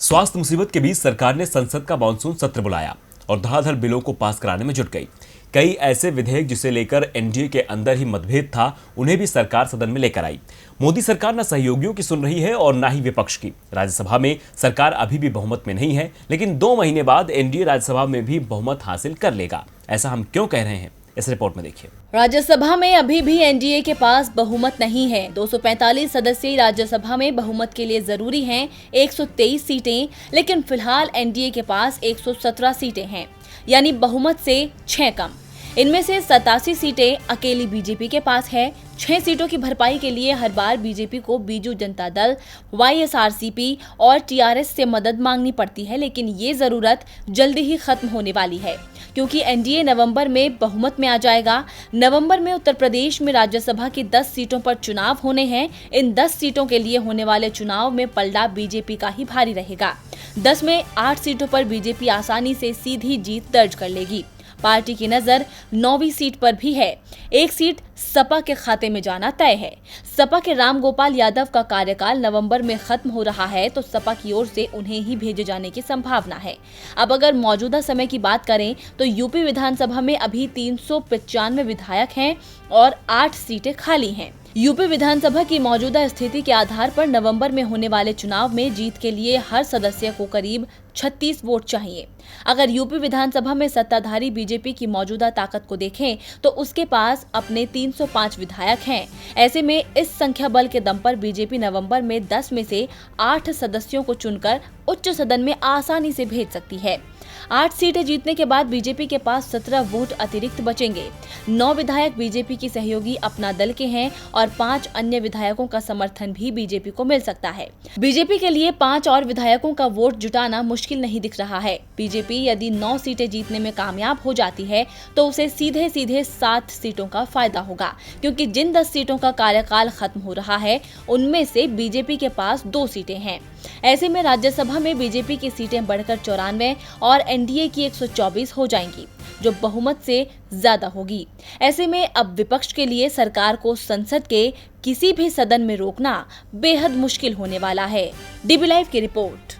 स्वास्थ्य मुसीबत के बीच सरकार ने संसद का मानसून सत्र बुलाया और धड़ाधड़ बिलों को पास कराने में जुट गई। कई ऐसे विधेयक जिसे लेकर एनडीए के अंदर ही मतभेद था, उन्हें भी सरकार सदन में लेकर आई। मोदी सरकार न सहयोगियों की सुन रही है और न ही विपक्ष की। राज्यसभा में सरकार अभी भी बहुमत में नहीं है, लेकिन 2 महीने बाद एनडीए राज्यसभा में भी बहुमत हासिल कर लेगा। ऐसा हम क्यों कह रहे हैं, इस रिपोर्ट में देखिए। राज्यसभा में अभी भी एनडीए के पास बहुमत नहीं है। 245 सदस्यीय राज्यसभा में बहुमत के लिए जरूरी हैं 123 सीटें, लेकिन फिलहाल एनडीए के पास 117 सीटें हैं, यानी बहुमत से 6 कम। इनमें से 87 सीटें अकेली बीजेपी के पास है। 6 सीटों की भरपाई के लिए हर बार बीजेपी को बीजू जनता दल, वाईएसआरसीपी और टीआरएस से मदद मांगनी पड़ती है, लेकिन ये जरूरत जल्दी ही खत्म होने वाली है, क्योंकि एनडीए नवंबर में बहुमत में आ जाएगा। नवंबर में उत्तर प्रदेश में राज्यसभा की 10 सीटों पर चुनाव होने हैं। इन 10 सीटों के लिए होने वाले चुनाव में पलड़ा बीजेपी का ही भारी रहेगा। 10 में 8 सीटों पर बीजेपी आसानी से सीधी जीत दर्ज कर लेगी। पार्टी की नजर 9वीं सीट पर भी है। एक सीट सपा के खाते में जाना तय है। सपा के रामगोपाल यादव का कार्यकाल नवंबर में खत्म हो रहा है, तो सपा की ओर से उन्हें ही भेजे जाने की संभावना है। अब अगर मौजूदा समय की बात करें तो यूपी विधानसभा में अभी 395 विधायक हैं और 8 सीटें खाली हैं। यूपी विधानसभा की मौजूदा स्थिति के आधार पर नवंबर में होने वाले चुनाव में जीत के लिए हर सदस्य को करीब 36 वोट चाहिए। अगर यूपी विधानसभा में सत्ताधारी बीजेपी की मौजूदा ताकत को देखें तो उसके पास अपने 305 विधायक हैं। ऐसे में इस संख्या बल के दम पर बीजेपी नवंबर में 10 में से 8 सदस्यों को चुनकर उच्च सदन में आसानी से भेज सकती है। 8 सीटें जीतने के बाद बीजेपी के पास 17 वोट अतिरिक्त बचेंगे। 9 विधायक बीजेपी की सहयोगी अपना दल के हैं और 5 अन्य विधायकों का समर्थन भी बीजेपी को मिल सकता है। बीजेपी के लिए 5 और विधायकों का वोट जुटाना मुश्किल नहीं दिख रहा है। बीजेपी यदि 9 सीटें जीतने में कामयाब हो जाती है तो उसे सीधे 7 सीटों का फायदा होगा, क्योंकि जिन 10 सीटों का कार्यकाल खत्म हो रहा है उनमें से बीजेपी के पास 2 सीटें हैं। ऐसे में राज्यसभा में बीजेपी की सीटें बढ़कर 94 और एनडीए की 124 हो जाएंगी, जो बहुमत से ज्यादा होगी। ऐसे में अब विपक्ष के लिए सरकार को संसद के किसी भी सदन में रोकना बेहद मुश्किल होने वाला है। डीबी लाइव की रिपोर्ट।